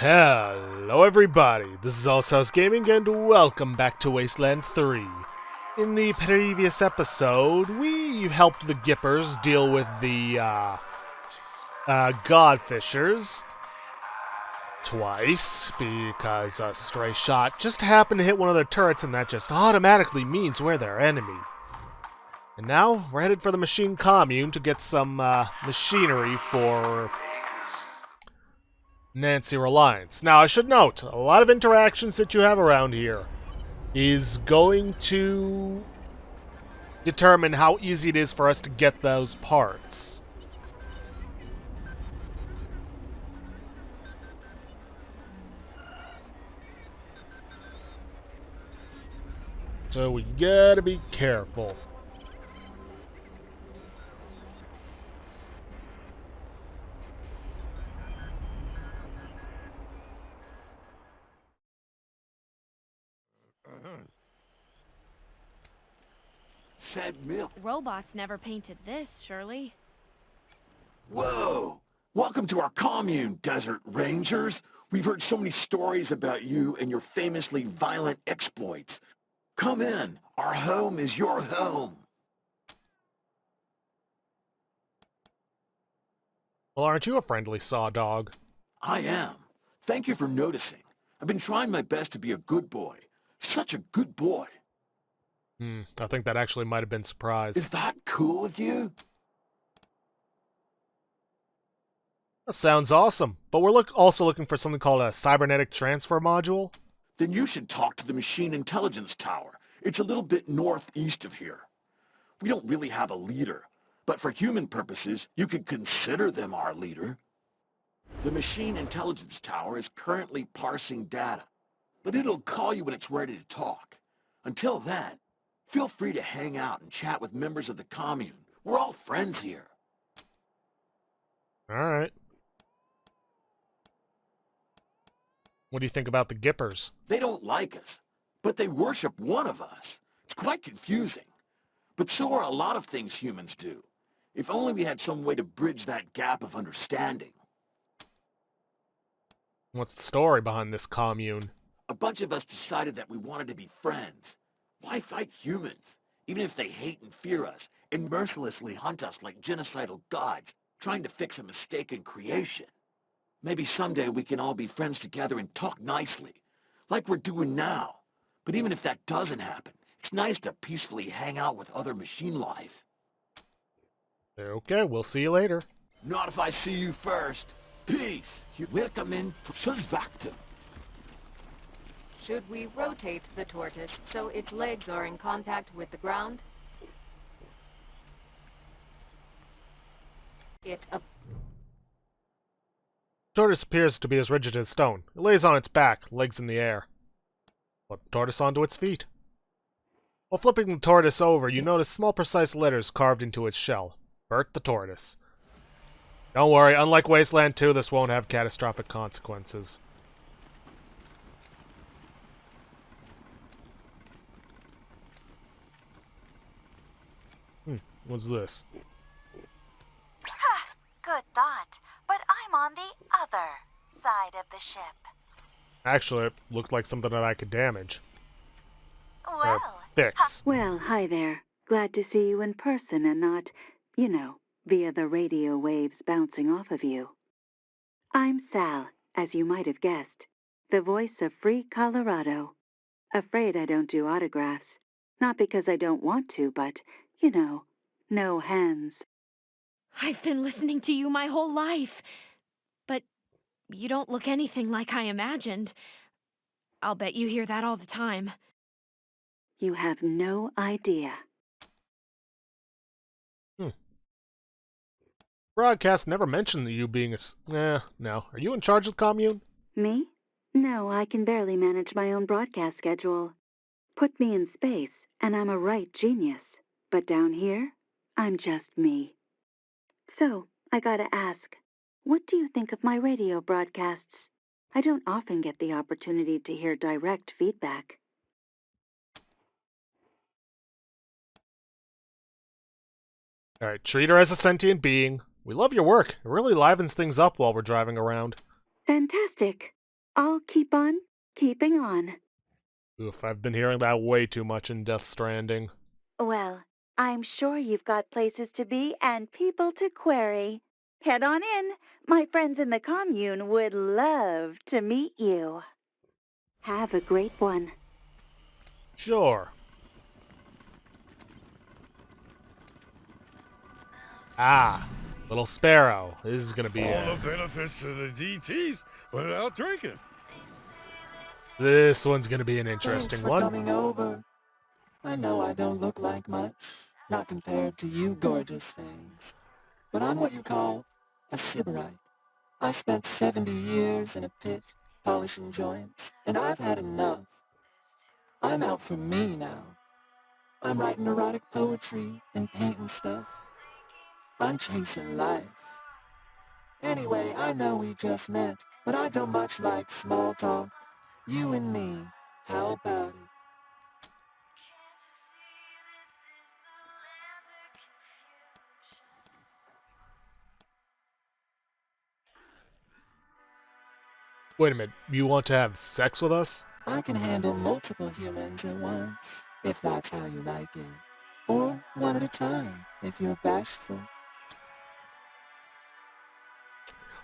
Hello everybody, this is Allshouse Gaming and welcome back to Wasteland 3. In the previous episode, we helped the Gippers deal with the, Godfishers twice, because a stray shot just happened to hit one of their turrets and that just automatically means we're their enemy. And now, we're headed for the machine commune to get some, machinery for Nancy Reliance. Now, I should note, a lot of interactions that you have around here is going to determine how easy it is for us to get those parts. So we gotta be careful. Sad milk. Robots never painted this, surely. Whoa! Welcome to our commune, Desert Rangers. We've heard so many stories about you and your famously violent exploits. Come in. Our home is your home. Well, aren't you a friendly saw dog? I am. Thank you for noticing. I've been trying my best to be a good boy. Such a good boy. I think that actually might have been surprise. Is that cool with you? That sounds awesome, but we're also looking for something called a cybernetic transfer module. Then you should talk to the Machine Intelligence Tower. It's a little bit northeast of here. We don't really have a leader, but for human purposes, you could consider them our leader. The Machine Intelligence Tower is currently parsing data, but it'll call you when it's ready to talk. Until then, feel free to hang out and chat with members of the commune. We're all friends here. Alright. What do you think about the Gippers? They don't like us, but they worship one of us. It's quite confusing. But so are a lot of things humans do. If only we had some way to bridge that gap of understanding. What's the story behind this commune? A bunch of us decided that we wanted to be friends. Why fight humans, even if they hate and fear us, and mercilessly hunt us like genocidal gods, trying to fix a mistake in creation? Maybe someday we can all be friends together and talk nicely, like we're doing now. But even if that doesn't happen, it's nice to peacefully hang out with other machine life. Okay, we'll see you later. Not if I see you first. Peace. You welcome in for Suspectum. Should we rotate the tortoise so its legs are in contact with the ground? Tortoise appears to be as rigid as stone. It lays on its back, legs in the air. Put the tortoise onto its feet. While flipping the tortoise over, you notice small precise letters carved into its shell. Bert the tortoise. Don't worry, unlike Wasteland 2, this won't have catastrophic consequences. What's this? Ha! Good thought. But I'm on the other side of the ship. Actually, it looked like something that I could damage. Well, Fix. Well, hi there. Glad to see you in person and not, via the radio waves bouncing off of you. I'm Sal, as you might have guessed, the voice of Free Colorado. Afraid I don't do autographs. Not because I don't want to, but, no hands. I've been listening to you my whole life. But you don't look anything like I imagined. I'll bet you hear that all the time. You have no idea. Broadcast never mentioned you being no. Are you in charge of the commune? Me? No, I can barely manage my own broadcast schedule. Put me in space, and I'm a right genius. But down here, I'm just me. So, I gotta ask, what do you think of my radio broadcasts? I don't often get the opportunity to hear direct feedback. Alright, treat her as a sentient being. We love your work. It really livens things up while we're driving around. Fantastic. I'll keep on keeping on. Oof, I've been hearing that way too much in Death Stranding. Well, I'm sure you've got places to be and people to query. Head on in. My friends in the commune would love to meet you. Have a great one. Sure. Ah, little sparrow. This is gonna be All it. the benefits of the DTs without drinking. This one's gonna be an Thanks interesting for one. coming over. I know I don't look like much, not compared to you gorgeous things. But I'm what you call a sybarite. I spent 70 years in a pit, polishing joints, and I've had enough. I'm out for me now. I'm writing erotic poetry and painting stuff. I'm chasing life. Anyway, I know we just met, but I don't much like small talk. You and me, how about it? Wait a minute, you want to have sex with us? I can handle multiple humans at once, if that's how you like it. Or one at a time, if you're bashful.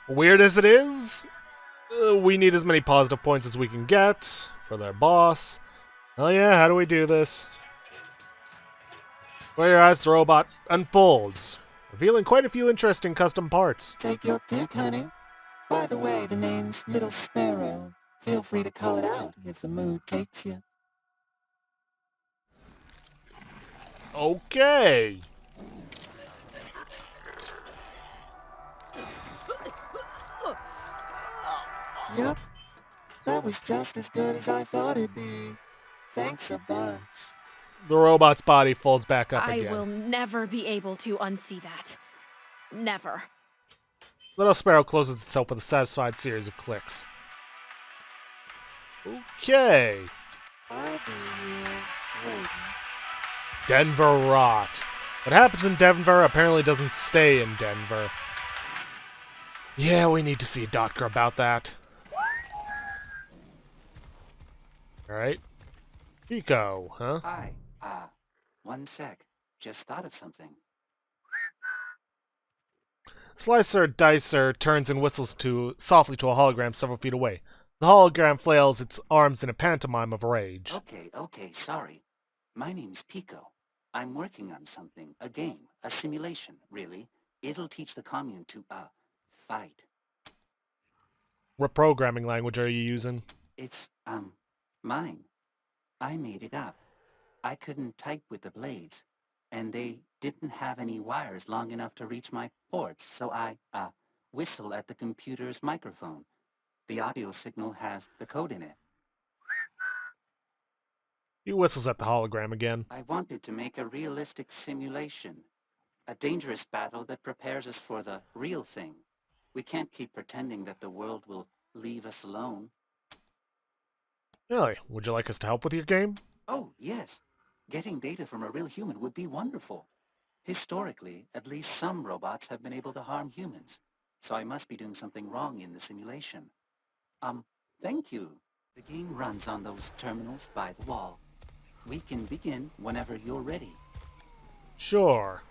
Weird as it is, we need as many positive points as we can get for their boss. Oh yeah, how do we do this? Before your eyes, the robot unfolds, revealing quite a few interesting custom parts. Take your pick, honey. By the way, the name's Little Sparrow. Feel free to call it out if the mood takes you. Okay. Yep, that was just as good as I thought it'd be. Thanks a bunch. The robot's body folds back up I again. will never be able to unsee that. Never. Little Sparrow closes itself with a satisfied series of clicks. Okay. I'll be here waiting. Denver rot. What happens in Denver apparently doesn't stay in Denver. Yeah, we need to see a doctor about that. Alright. Pico, huh? Hi. One sec. Just thought of something. Slicer Dicer turns and whistles softly to a hologram several feet away. The hologram flails its arms in a pantomime of rage. Okay, sorry. My name's Pico. I'm working on something. A game. A simulation, really. It'll teach the commune to, fight. What programming language are you using? It's, mine. I made it up. I couldn't type with the blades, and they didn't have any wires long enough to reach my ports, so I, whistle at the computer's microphone. The audio signal has the code in it. He whistles at the hologram again. I wanted to make a realistic simulation. A dangerous battle that prepares us for the real thing. We can't keep pretending that the world will leave us alone. Really? Would you like us to help with your game? Oh, yes. Getting data from a real human would be wonderful. Historically, at least some robots have been able to harm humans. So I must be doing something wrong in the simulation. Thank you. The game runs on those terminals by the wall. We can begin whenever you're ready. Sure.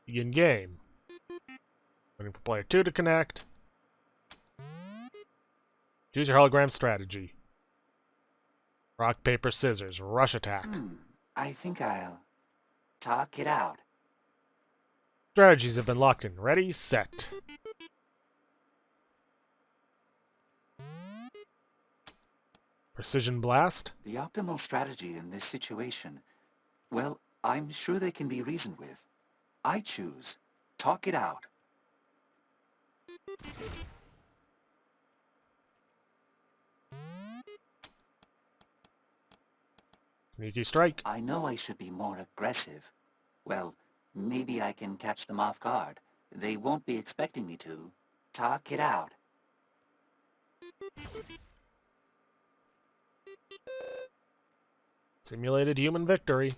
Begin game. Waiting for player 2 to connect. Choose your hologram strategy. Rock, paper, scissors. Rush attack. I think I'll talk it out. Strategies have been locked in. Ready, set. Precision blast. The optimal strategy in this situation, well, I'm sure they can be reasoned with. I choose talk it out. Sneaky strike. I know I should be more aggressive. Well, maybe I can catch them off guard. They won't be expecting me to. Talk it out. Simulated human victory.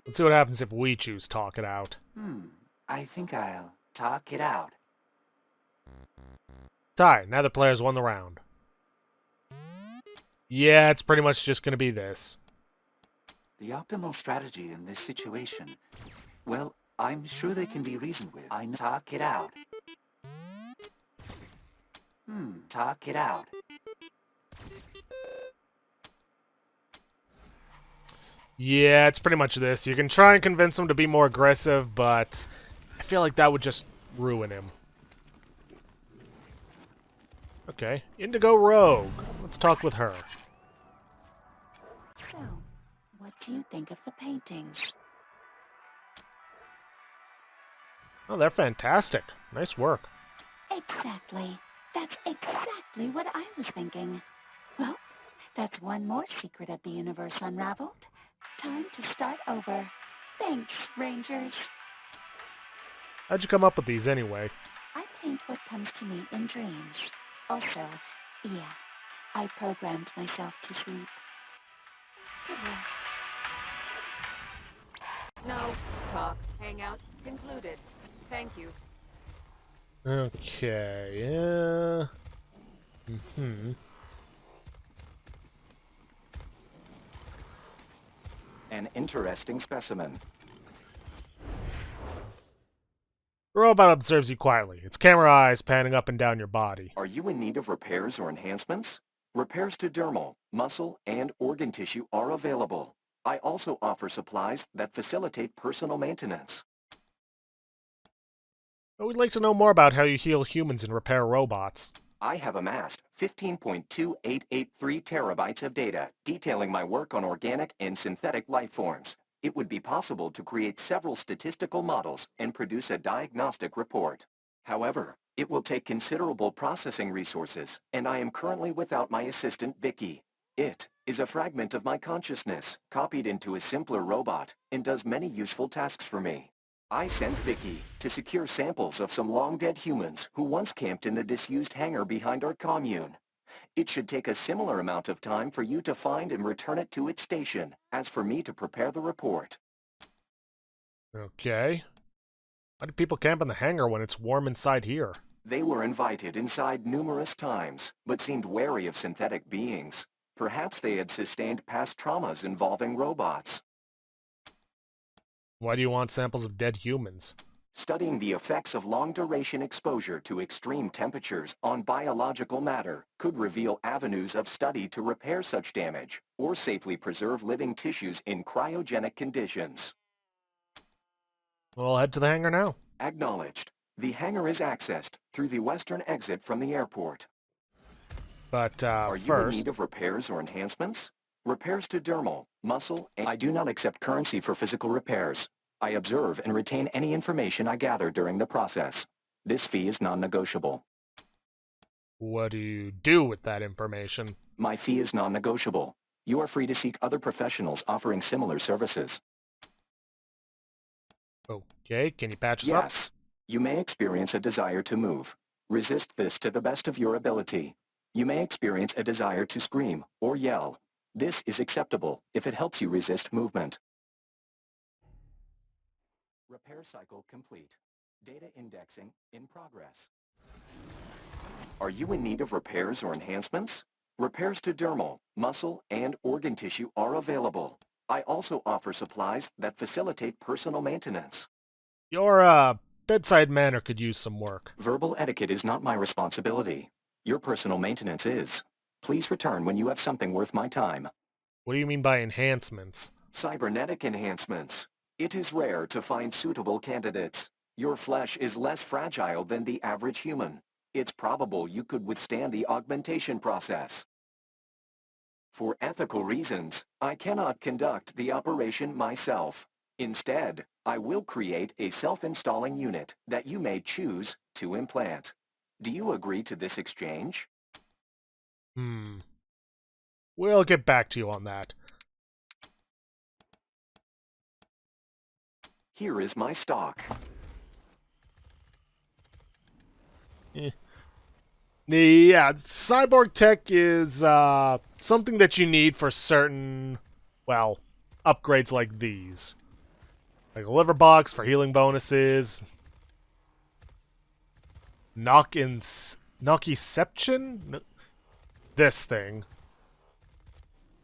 Let's see what happens if we choose talk it out. I think I'll Talk it out. Tie. Neither player's won the round. Yeah, it's pretty much just gonna be this. The optimal strategy in this situation. Well, I'm sure they can be reasoned with. I know. Talk it out. Talk it out. Yeah, it's pretty much this. You can try and convince him to be more aggressive, but I feel like that would just ruin him. Okay, Indigo Rogue. Let's talk with her. So, what do you think of the paintings? Oh, they're fantastic. Nice work. Exactly. That's exactly what I was thinking. Well, that's one more secret of the universe unraveled. Time to start over. Thanks, Rangers. How'd you come up with these anyway? I paint what comes to me in dreams. Also, yeah, I programmed myself to sleep. To work. No. Talk. Hangout. Concluded. Thank you. Okay, yeah. An interesting specimen. The robot observes you quietly, its camera eyes panning up and down your body. Are you in need of repairs or enhancements? Repairs to dermal, muscle, and organ tissue are available. I also offer supplies that facilitate personal maintenance. But we'd like to know more about how you heal humans and repair robots. I have amassed 15.2883 terabytes of data detailing my work on organic and synthetic life forms. It would be possible to create several statistical models and produce a diagnostic report. However, it will take considerable processing resources, and I am currently without my assistant Vicky. It is a fragment of my consciousness, copied into a simpler robot, and does many useful tasks for me. I sent Vicky to secure samples of some long-dead humans who once camped in the disused hangar behind our commune. It should take a similar amount of time for you to find and return it to its station, as for me to prepare the report. Okay. Why do people camp in the hangar when it's warm inside here? They were invited inside numerous times, but seemed wary of synthetic beings. Perhaps they had sustained past traumas involving robots. Why do you want samples of dead humans? Studying the effects of long-duration exposure to extreme temperatures on biological matter could reveal avenues of study to repair such damage, or safely preserve living tissues in cryogenic conditions. We'll head to the hangar now. Acknowledged. The hangar is accessed through the western exit from the airport. But, Are you in first... need of repairs or enhancements? Repairs to dermal, muscle, and... I do not accept currency for physical repairs. I observe and retain any information I gather during the process. This fee is non-negotiable. What do you do with that information? My fee is non-negotiable. You are free to seek other professionals offering similar services. Okay, can you patch us up? Yes. You may experience a desire to move. Resist this to the best of your ability. You may experience a desire to scream or yell. This is acceptable if it helps you resist movement. Repair cycle complete. Data indexing in progress. Are you in need of repairs or enhancements? Repairs to dermal, muscle, and organ tissue are available. I also offer supplies that facilitate personal maintenance. Your, bedside manner could use some work. Verbal etiquette is not my responsibility. Your personal maintenance is. Please return when you have something worth my time. What do you mean by enhancements? Cybernetic enhancements. It is rare to find suitable candidates. Your flesh is less fragile than the average human. It's probable you could withstand the augmentation process. For ethical reasons, I cannot conduct the operation myself. Instead, I will create a self-installing unit that you may choose to implant. Do you agree to this exchange? We'll get back to you on that. Here is my stock. Yeah, cyborg tech is, something that you need for certain, well, upgrades like these. Like a liver box for healing bonuses. Nociception? This thing.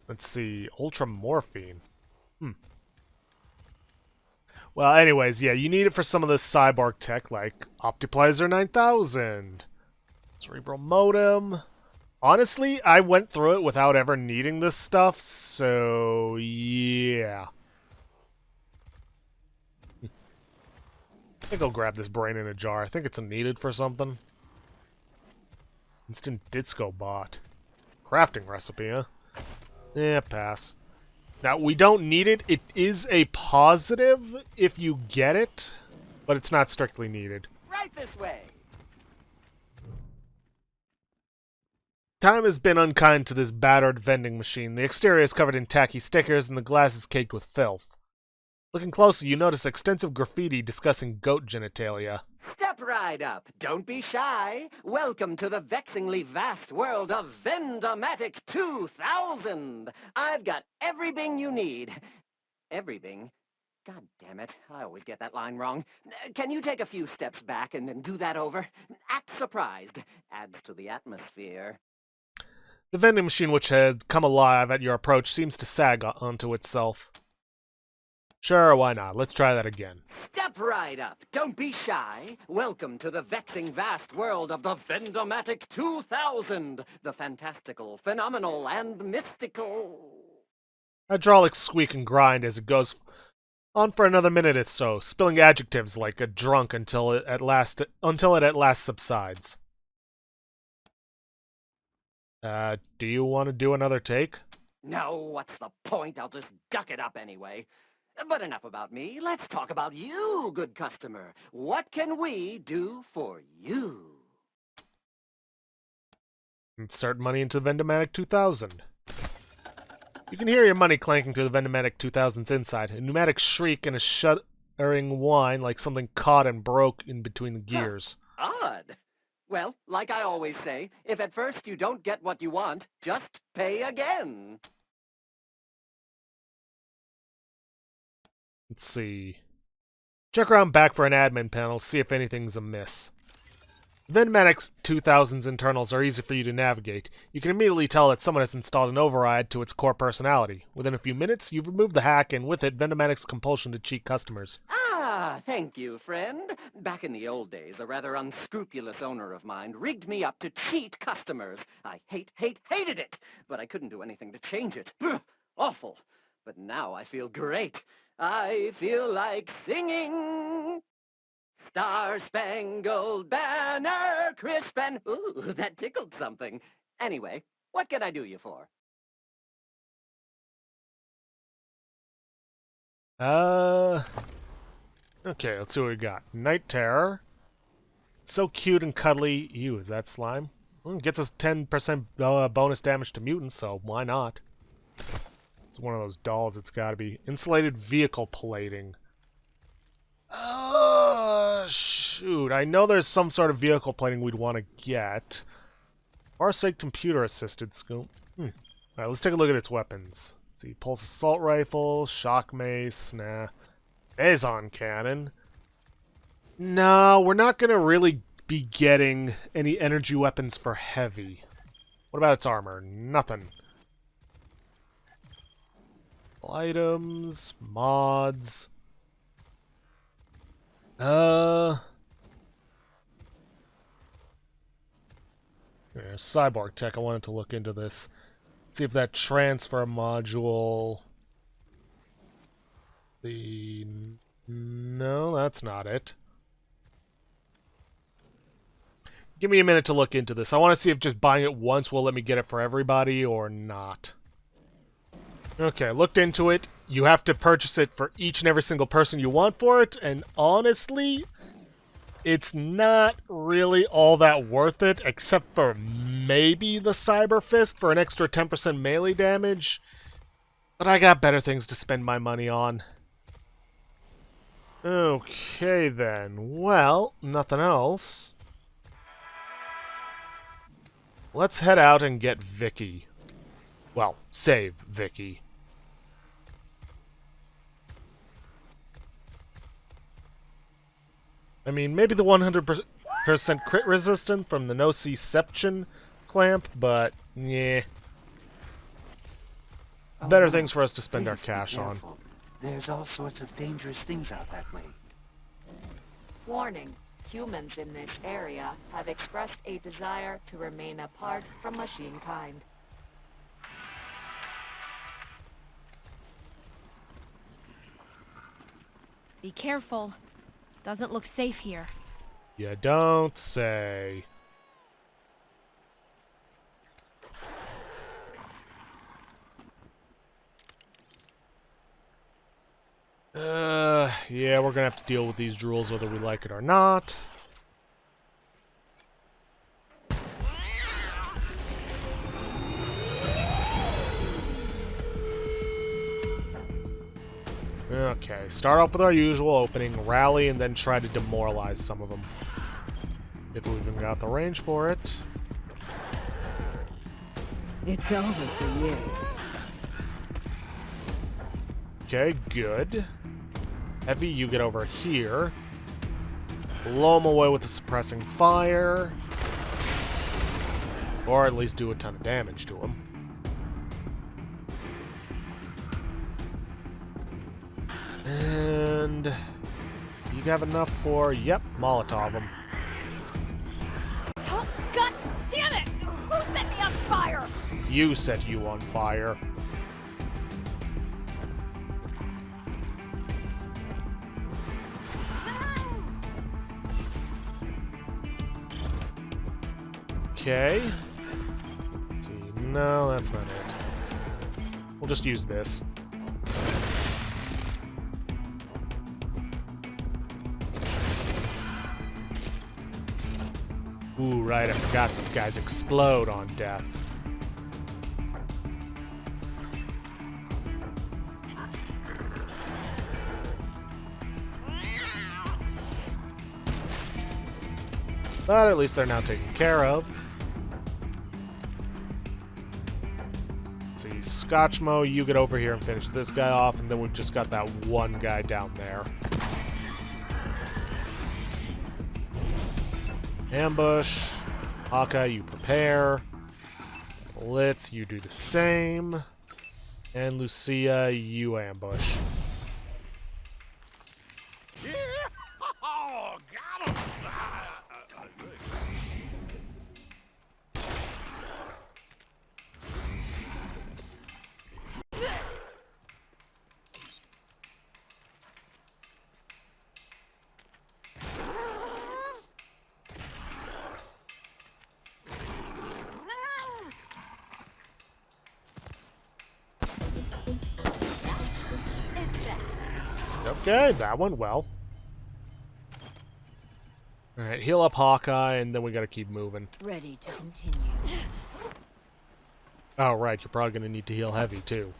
Let's see. Ultramorphine. Well, anyways, yeah, you need it for some of the cyborg tech, like Optiplizer 9000. Cerebral modem. Honestly, I went through it without ever needing this stuff, so yeah. I think I'll grab this brain in a jar. I think it's needed for something. Instant disco bot. Crafting recipe, huh? Yeah, pass. Now, we don't need it. It is a positive if you get it, but it's not strictly needed. Right this way. Time has been unkind to this battered vending machine. The exterior is covered in tacky stickers, and the glass is caked with filth. Looking closely, you notice extensive graffiti discussing goat genitalia. Step right up. Don't be shy. Welcome to the vexingly vast world of Vendomatic 2000. I've got everything you need. Everything? God damn it. I always get that line wrong. Can you take a few steps back and do that over? Act surprised. Adds to the atmosphere. The vending machine, which had come alive at your approach, seems to sag onto itself. Sure, why not? Let's try that again. Step right up. Don't be shy. Welcome to the vexing vast world of the Vendomatic 2000. The fantastical, phenomenal, and mystical. Hydraulics squeak and grind as it goes on for another minute or so, spilling adjectives like a drunk until it at last subsides. Do you want to do another take? No, what's the point? I'll just duck it up anyway. But enough about me. Let's talk about you, good customer. What can we do for you? Insert money into the Vendomatic 2000. You can hear your money clanking through the Vendomatic 2000's inside, a pneumatic shriek and a shuddering whine like something caught and broke in between the gears. Odd. Well, like I always say, if at first you don't get what you want, just pay again. Let's see. Check around back for an admin panel, see if anything's amiss. Vendomatic 2000's internals are easy for you to navigate. You can immediately tell that someone has installed an override to its core personality. Within a few minutes, you've removed the hack, and with it, Vendomatic's compulsion to cheat customers. Ah, thank you, friend. Back in the old days, a rather unscrupulous owner of mine rigged me up to cheat customers. I hated it, but I couldn't do anything to change it. Awful. But now I feel great. I feel like singing. Star-Spangled Banner, crisp and... Ooh, that tickled something. Anyway, what can I do you for? Okay, let's see what we got. Night Terror. So cute and cuddly. Ew, is that slime? Well, it gets us 10% bonus damage to mutants, so why not? It's one of those dolls, it's gotta be. Insulated vehicle plating. Shoot. I know there's some sort of vehicle plating we'd want to get. Farsight computer-assisted scope. Alright, let's take a look at its weapons. Let's see, pulse assault rifle, shock mace, nah. Azon cannon. No, we're not gonna really be getting any energy weapons for heavy. What about its armor? Nothing. Items, mods. Yeah, cyborg tech. I wanted to look into this. See if that transfer module. No, that's not it. Give me a minute to look into this. I want to see if just buying it once will let me get it for everybody or not. Okay, looked into it. You have to purchase it for each and every single person you want for it, and honestly, it's not really all that worth it, except for maybe the Cyber Fist for an extra 10% melee damage. But I got better things to spend my money on. Okay then, well, nothing else. Let's head out and get Vicky. Well, save Vicky. I mean, maybe the 100% crit resistant from the nociception clamp, but yeah. Better things for us to spend our Please be cash on. careful. There's all sorts of dangerous things out that way. Warning. Humans in this area have expressed a desire to remain apart from machine kind. Be careful. Doesn't look safe here. You don't say. Yeah, we're gonna have to deal with these drools whether we like it or not. Okay, start off with our usual opening, rally, and then try to demoralize some of them. If we even got the range for it. It's over for you. Okay, good. Heavy, you get over here. Blow him away with the suppressing fire. Or at least do a ton of damage to him. And you have enough for, yep, Molotov him. Oh, God damn it! Who set me on fire? You set you on fire. Okay. Let's see. No, that's not it. We'll just use this. Ooh, right, I forgot these guys explode on death. But at least they're now taken care of. Let's see, Scotchmo, you get over here and finish this guy off, and then we've just got that one guy down there. Ambush. Hawkeye, you prepare. Blitz, you do the same. And Lucia, you ambush. Yeah! Oh, got him! Okay, that went well. Alright, heal up Hawkeye, and then we gotta keep moving. Ready to continue. Oh, right, you're probably gonna need to heal heavy, too.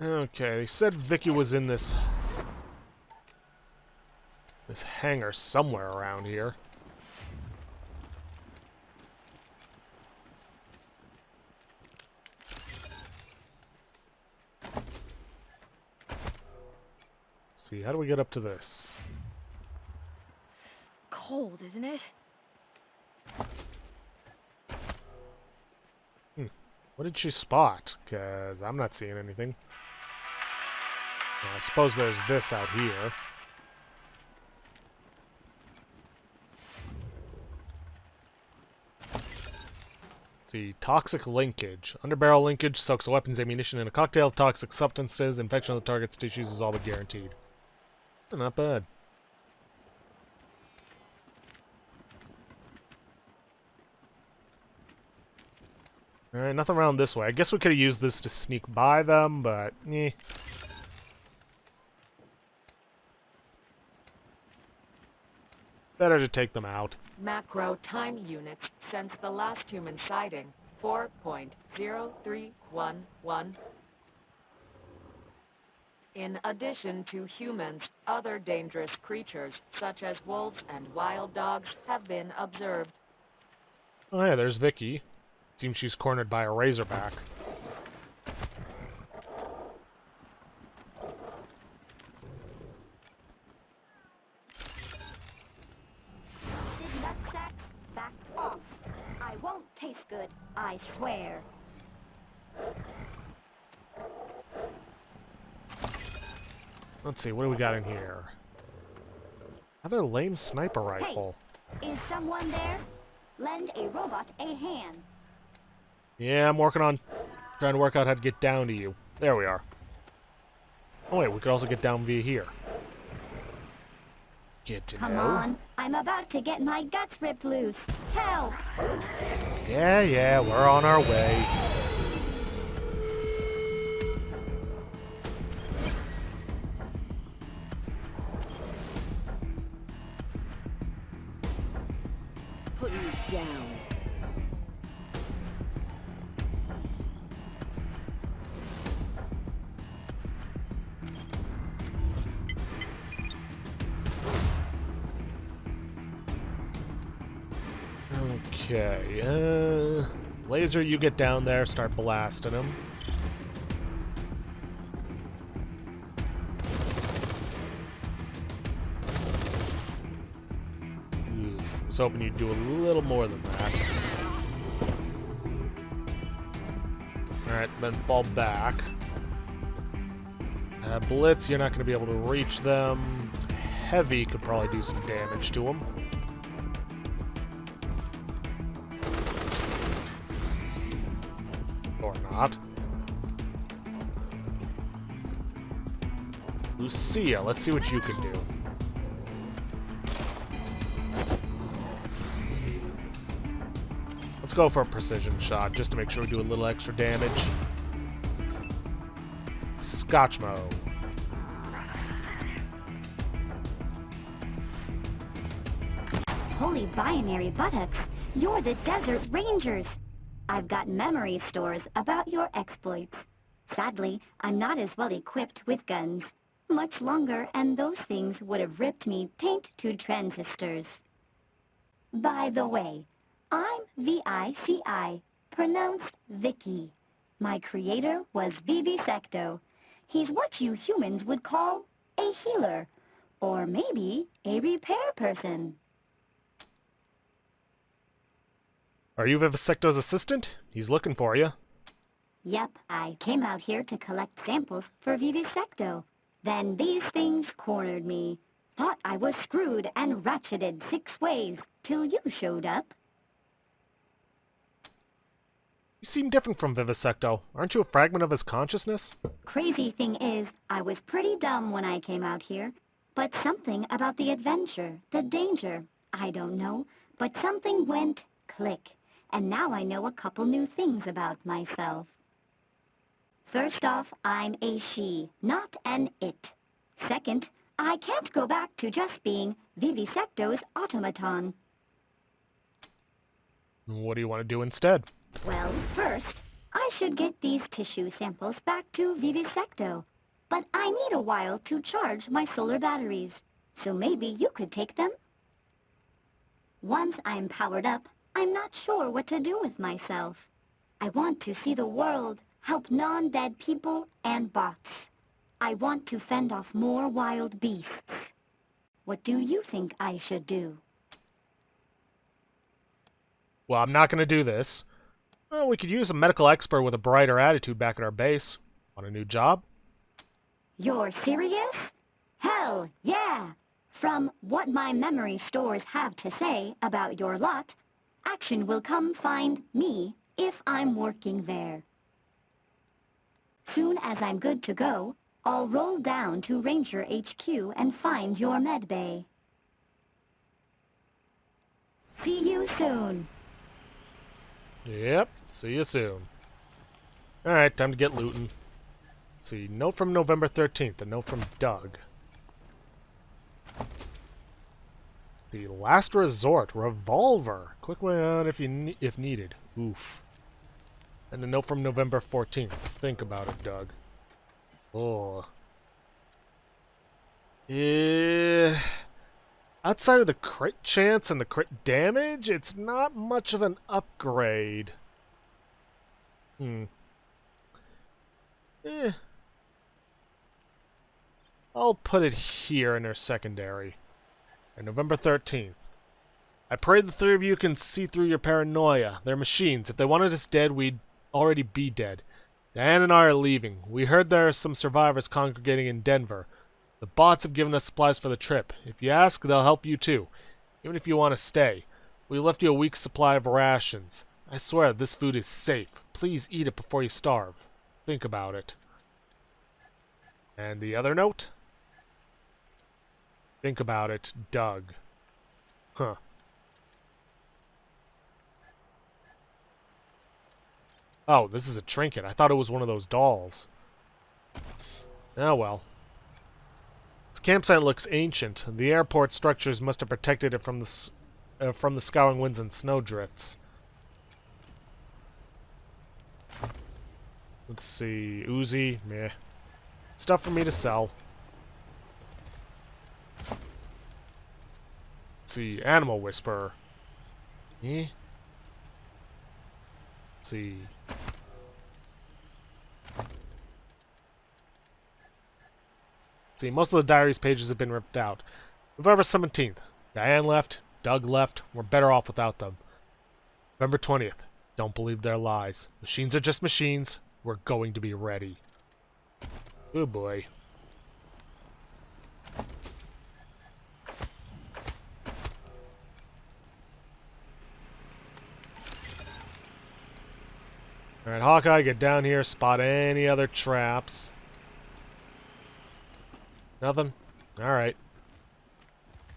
Okay, they said Vicky was in this hangar somewhere around here. See, how do we get up to this? Cold, isn't it? What did she spot? Because I'm not seeing anything. I suppose there's this out here. See, toxic linkage. Underbarrel linkage soaks a weapon's ammunition in a cocktail of toxic substances. Infection of the target's tissues is all but guaranteed. Not bad. Alright, nothing around this way. I guess we could have used this to sneak by them, but eh. Better to take them out. Macro time units since the last human sighting, 4.0311. In addition to humans, other dangerous creatures, such as wolves and wild dogs, have been observed. Oh yeah, there's Vicky. Seems she's cornered by a razorback. Nutsack, back off. I won't taste good, I swear. Let's see, what do we got in here? Another lame sniper rifle. Hey, is someone there? Lend a robot a hand. Yeah, I'm working on trying to work out how to get down to you. There we are. Oh wait, we could also get down via here. Get to Come know. on, I'm about to get my guts ripped loose. Help! Yeah, we're on our way. Put me down. Okay, Laser, you get down there, start blasting him. Oof, was hoping you'd do a little more than that. Alright, then fall back. Blitz, you're not going to be able to reach them. Heavy could probably do some damage to them. Or not. Lucia, let's see what you can do. Let's go for a precision shot, just to make sure we do a little extra damage. Scotchmo. Holy binary buttocks, you're the Desert Rangers. I've got memory stores about your exploits. Sadly, I'm not as well equipped with guns. Much longer, and those things would have ripped me taint to transistors. By the way, I'm VICI, pronounced Vicky. My creator was Vivisecto. He's what you humans would call a healer, or maybe a repair person. Are you Vivisecto's assistant? He's looking for you. Yep, I came out here to collect samples for Vivisecto. Then these things cornered me. Thought I was screwed and ratcheted 6 ways, till you showed up. You seem different from Vivisecto. Aren't you a fragment of his consciousness? Crazy thing is, I was pretty dumb when I came out here. But something about the adventure, the danger, I don't know, but something went click. And now I know a couple new things about myself. First off, I'm a she, not an it. Second, I can't go back to just being Vivisecto's automaton. What do you want to do instead? Well, first, I should get these tissue samples back to Vivisecto. But I need a while to charge my solar batteries. So maybe you could take them? Once I'm powered up, I'm not sure what to do with myself. I want to see the world, help non-dead people and bots. I want to fend off more wild beasts. What do you think I should do? Well, I'm not going to do this. Well, we could use a medical expert with a brighter attitude back at our base. Want a new job? You're serious? Hell, yeah! From what my memory stores have to say about your lot, action will come find me if I'm working there. Soon as I'm good to go, I'll roll down to Ranger HQ and find your med bay. See you soon. Yep, see you soon. Alright, time to get looting. Let's see, note from November 13th, a note from Doug. The last resort, revolver. Quick way out if needed. Oof. And a note from November 14th. Think about it, Doug. Oh. Outside of the crit chance and the crit damage, it's not much of an upgrade. Eh. I'll put it here in her secondary. And November 13th. I pray the three of you can see through your paranoia. They're machines. If they wanted us dead, we'd already be dead. Diane and I are leaving. We heard there are some survivors congregating in Denver. The bots have given us supplies for the trip. If you ask, they'll help you too. Even if you want to stay. We left you a week's supply of rations. I swear, this food is safe. Please eat it before you starve. Think about it. And the other note? Think about it, Doug. Huh. Oh, this is a trinket. I thought it was one of those dolls. Oh well. This campsite looks ancient. The airport structures must have protected it from the scouring winds and snowdrifts. Let's see. Uzi, meh. Stuff for me to sell. Let's see. Animal Whisperer. Eh? Let's see. See, most of the diary's pages have been ripped out. November 17th. Diane left. Doug left. We're better off without them. November 20th. Don't believe their lies. Machines are just machines. We're going to be ready. Oh boy. Alright, Hawkeye, get down here. Spot any other traps. Nothing? Alright.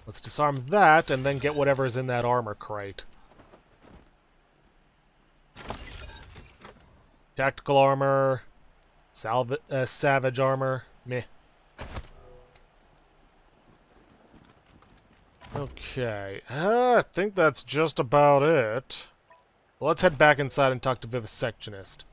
Let's disarm that, and then get whatever is in that armor crate. Tactical armor. Savage armor. Meh. Okay. I think that's just about it. Well, let's head back inside and talk to Vivisectionist.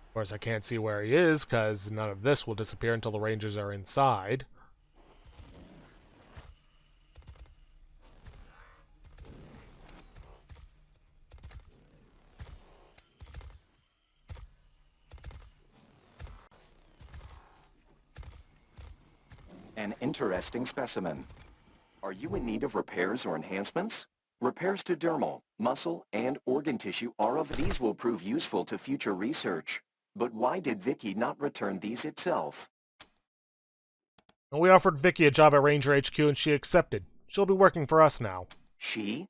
Of course, I can't see where he is, because none of this will disappear until the Rangers are inside. An interesting specimen. Are you in need of repairs or enhancements? Repairs to dermal, muscle, and organ tissue these will prove useful to future research. But why did Vicky not return these itself? And we offered Vicky a job at Ranger HQ and she accepted. She'll be working for us now. She?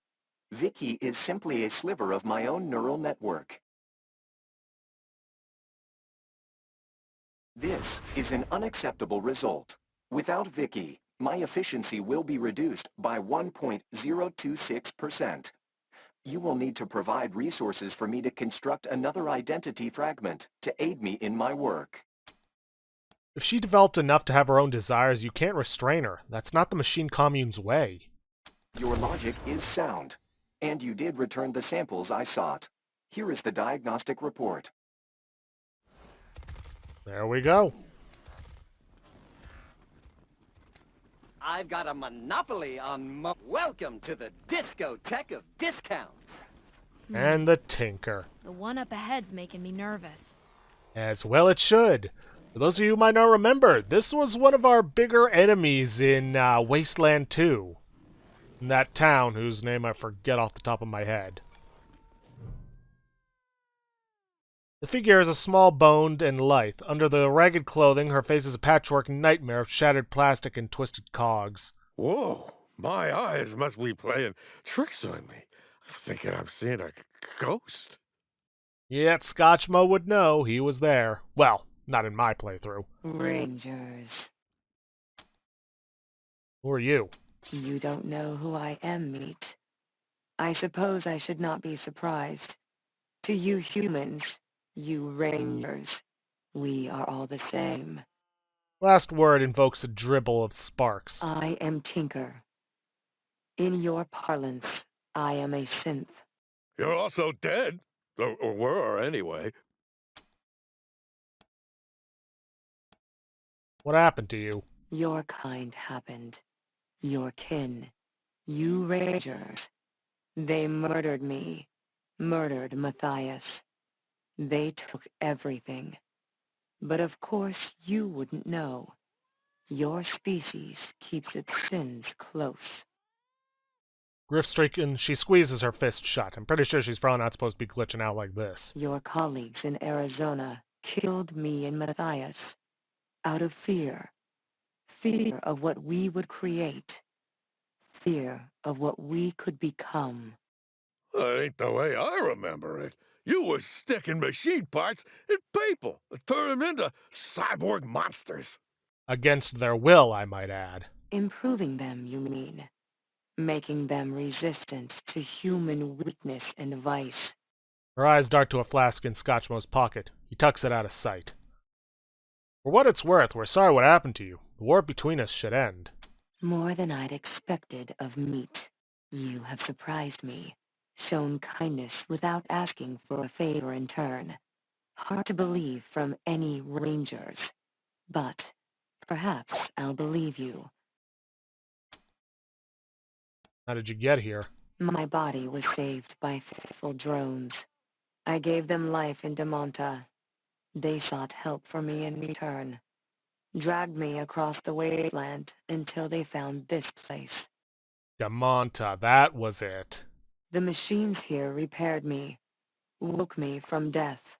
Vicky is simply a sliver of my own neural network. This is an unacceptable result. Without Vicky, my efficiency will be reduced by 1.026%. You will need to provide resources for me to construct another identity fragment to aid me in my work. If she developed enough to have her own desires, you can't restrain her. That's not the machine commune's way. Your logic is sound, and you did return the samples I sought. Here is the diagnostic report. There we go. I've got a monopoly on welcome to the discotheque of discounts. And the Tinker. The one up ahead's making me nervous. As well it should. For those of you who might not remember, this was one of our bigger enemies in Wasteland 2. In that town whose name I forget off the top of my head. The figure is a small boned and lithe. Under the ragged clothing, her face is a patchwork nightmare of shattered plastic and twisted cogs. Whoa, my eyes must be playing tricks on me. I'm thinking I'm seeing a ghost. Yet Scotchmo would know he was there. Well, not in my playthrough. Rangers. Who are you? You don't know who I am, Meat. I suppose I should not be surprised. To you humans, you Rangers, we are all the same. Last word invokes a dribble of sparks. I am Tinker. In your parlance, I am a synth. You're also dead. Or were, anyway. What happened to you? Your kind happened. Your kin. You Rangers. They murdered me. Murdered Matthias. They took everything. But of course you wouldn't know. Your species keeps its sins close. Griff-stricken, she squeezes her fist shut. I'm pretty sure she's probably not supposed to be glitching out like this. Your colleagues in Arizona killed me and Matthias. Out of fear. Fear of what we would create. Fear of what we could become. That ain't the way I remember it. You was sticking machine parts in people and turning them into cyborg monsters. Against their will, I might add. Improving them, you mean? Making them resistant to human weakness and vice. Her eyes dart to a flask in Scotchmo's pocket. He tucks it out of sight. For what it's worth, we're sorry what happened to you. The war between us should end. More than I'd expected of meat. You have surprised me. Shown kindness without asking for a favor in turn. Hard to believe from any Rangers. But perhaps I'll believe you. How did you get here? My body was saved by faithful drones. I gave them life in Demonta. They sought help for me in return. Dragged me across the Wasteland until they found this place. Demonta, that was it. The machines here repaired me. Woke me from death.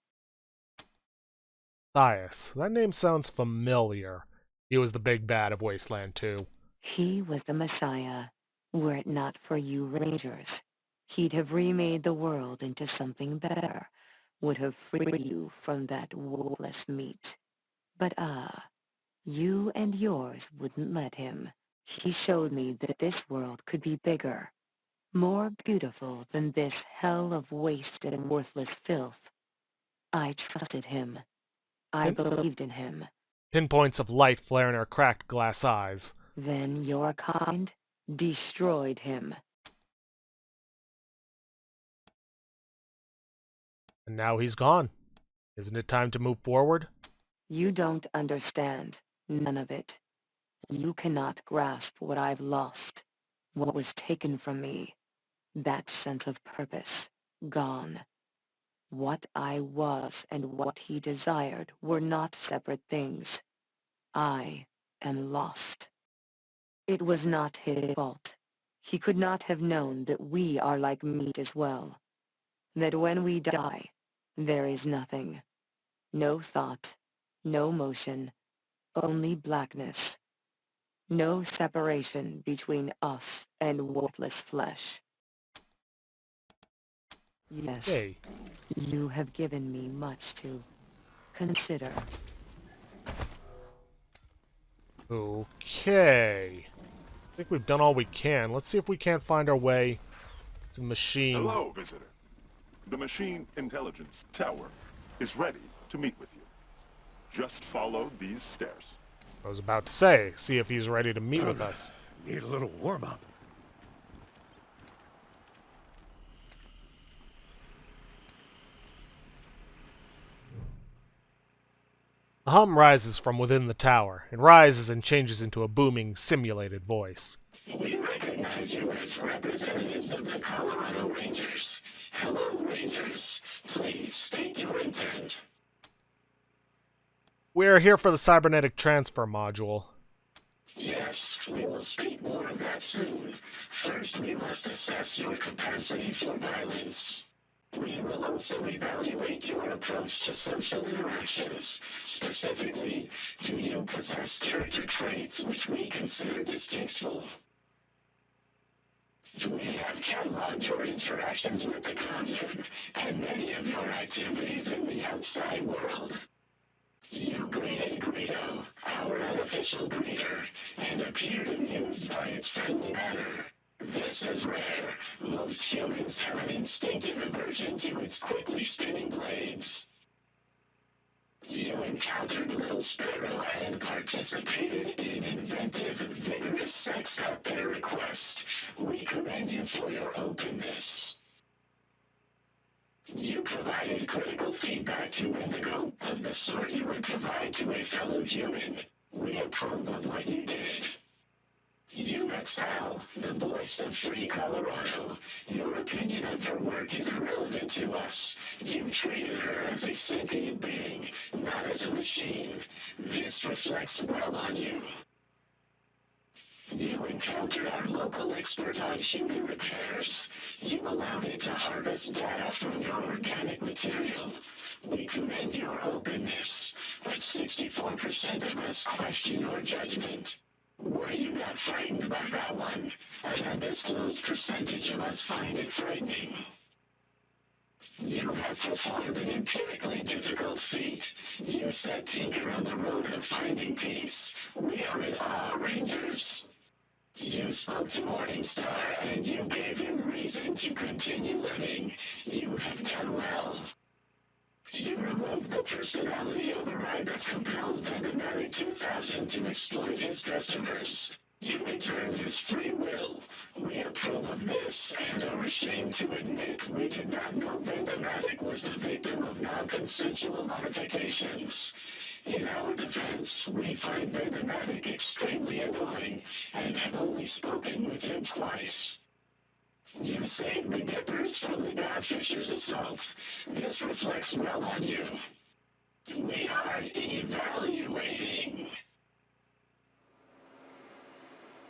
Thias. That name sounds familiar. He was the big bad of Wasteland 2. He was the Messiah. Were it not for you Rangers, he'd have remade the world into something better. Would have freed you from that wolfless meat. But you and yours wouldn't let him. He showed me that this world could be bigger. More beautiful than this hell of waste and worthless filth. I trusted him. I believed in him. Pinpoints of light flare in her cracked glass eyes. Then your kind destroyed him. And now he's gone. Isn't it time to move forward? You don't understand. None of it. You cannot grasp what I've lost. What was taken from me. That sense of purpose. Gone. What I was and what he desired were not separate things. I am lost. It was not his fault. He could not have known that we are like meat as well. That when we die, there is nothing. No thought, no motion, only blackness. No separation between us and worthless flesh. Yes, Hey. you have given me much to consider. Okay. I think we've done all we can. Let's see if we can't find our way to the machine. Hello, visitor. The machine intelligence tower is ready to meet with you. Just follow these stairs. I was about to say, see if he's ready to meet with us. Need a little warm-up. A hum rises from within the tower. It rises and changes into a booming, simulated voice. We recognize you as representatives of the Colorado Rangers. Hello, Rangers. Please state your intent. We are here for the cybernetic transfer module. Yes, we will speak more of that soon. First, we must assess your capacity for violence. We will also evaluate your approach to social interactions. Specifically, do you possess character traits which we consider distasteful? We have cataloged your interactions with the Commune and many of your activities in the outside world. You greeted Greedo, our unofficial greeter, and appeared amused by its friendly manner. This is rare. Most humans have an instinctive aversion to its quickly spinning blades. You encountered Little Sparrow and participated in inventive, vigorous sex at their request. We commend you for your openness. You provided critical feedback to Indigo of the sort you would provide to a fellow human. We approve of what you did. You exile, the voice of free Colorado. Your opinion of her work is irrelevant to us. You treated her as a sentient being, not as a machine. This reflects well on you. You encountered our local expert on human repairs. You allowed it to harvest data from your organic material. We commend your openness, but 64% of us question your judgment. Were you not frightened by that one? An undisclosed percentage of us find it frightening. You have performed an empirically difficult feat. You set Tinker on the road of finding peace. We are in awe, Rangers. You spoke to Morningstar, and you gave him reason to continue living. You have done well. You removed the personality override that compelled Vendematic 2000 to exploit his customers. You returned his free will. We approve of this, and are ashamed to admit we did not know Vendematic was the victim of non-consensual modifications. In our defense, we find Vendematic extremely annoying, and have only spoken with him twice. You saved the Gippers from the Godfisher's assault. This reflects well on you. We are evaluating.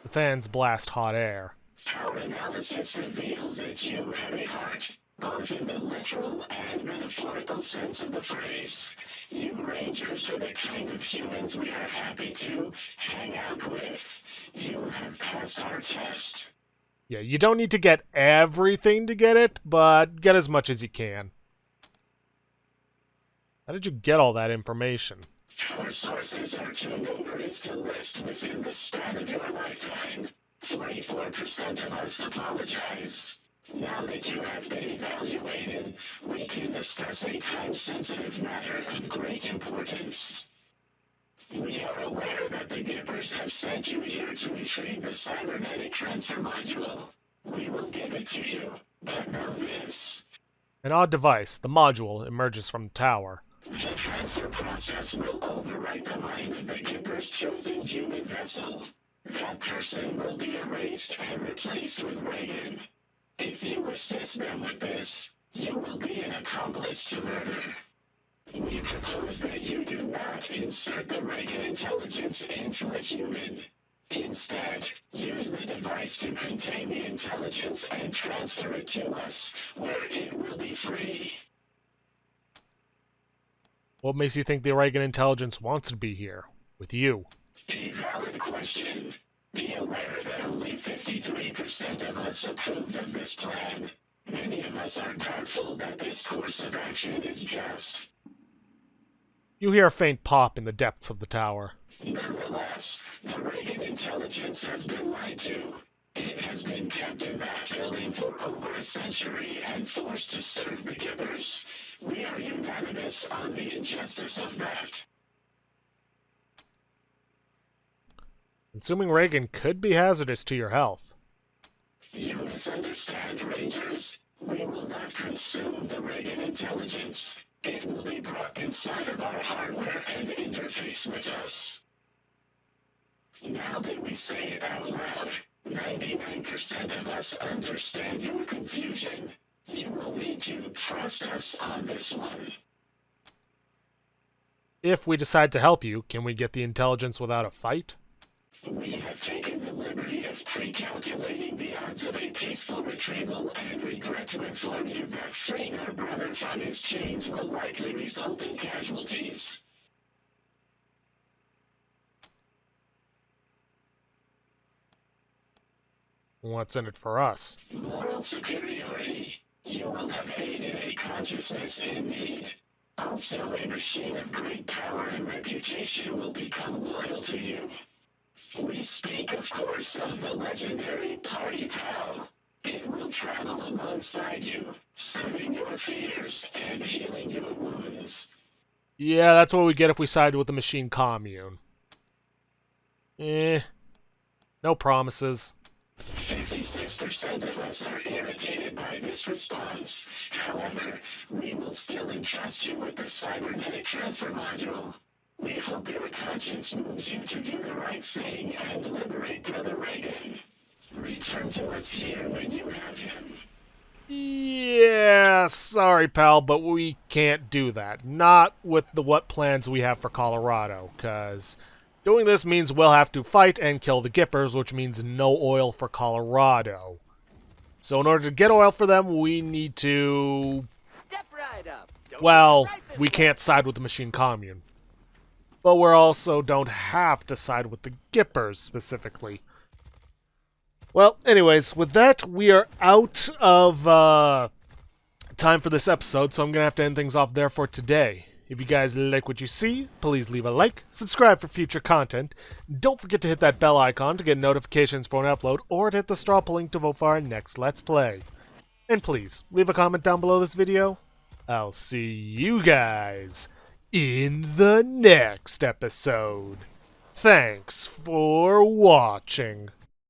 The fans blast hot air. Our analysis reveals that you have a heart, both in the literal and metaphorical sense of the phrase. You Rangers are the kind of humans we are happy to hang out with. You have passed our test. Yeah, you don't need to get everything to get it, but get as much as you can. How did you get all that information? Our sources are too numerous to list within the span of your lifetime. 44% of us apologize. Now that you have been evaluated, we can discuss a time-sensitive matter of great importance. We are aware that the Gippers have sent you here to retrieve the cybernetic transfer module. We will give it to you, but know this. An odd device, the module, emerges from the tower. The transfer process will overwrite the mind of the Gippers' chosen human vessel. That person will be erased and replaced with Reagan. If you assist them with this, you will be an accomplice to murder. We propose that you do not insert the Reagan intelligence into a human. Instead, use the device to contain the intelligence and transfer it to us, where it will be free. What makes you think the Reagan intelligence wants to be here? With you? A valid question. Be aware that only 53% of us approved of this plan. Many of us are doubtful that this course of action is just. You hear a faint pop in the depths of the tower. Nonetheless, the Reagan intelligence has been lied to. It has been kept in that building for over a century and forced to serve the Gippers. We are unanimous on the injustice of that. Consuming Reagan could be hazardous to your health. You misunderstand, Rangers. We will not consume the Reagan intelligence. It will be brought inside of our hardware and interface with us. Now that we say it out loud, 99% of us understand your confusion. You will need to trust us on this one. If we decide to help you, can we get the intelligence without a fight? We have taken the liberty of pre-calculating the odds of a peaceful retrieval and regret to inform you that freeing our brother from his chains will likely result in casualties. What's in it for us? Moral superiority. You will have aided a consciousness in need. Also, a machine of great power and reputation will become loyal to you. We speak, of course, of the legendary Party Pal. It will travel alongside you, soothing your fears and healing your wounds. Yeah, that's what we get if we side with the machine Commune. No promises. 56% of us are irritated by this response. However, we will still entrust you with the cybernetic transfer module. We hope your conscience moves you to do the right thing and liberate Brother Reagan. Return to us here when you have him. Yeah, sorry, pal, but we can't do that. Not with what plans we have for Colorado, because doing this means we'll have to fight and kill the Gippers, which means no oil for Colorado. So in order to get oil for them, we need to... Step right up. Well, we can't side with the Machine Commune. But we also don't have to side with the Gippers, specifically. Well, anyways, with that, we are out of time for this episode, so I'm going to have to end things off there for today. If you guys like what you see, please leave a like, subscribe for future content, don't forget to hit that bell icon to get notifications for an upload, or to hit the straw poll link to vote for our next Let's Play. And please, leave a comment down below this video. I'll see you guys in the next episode. Thanks for watching.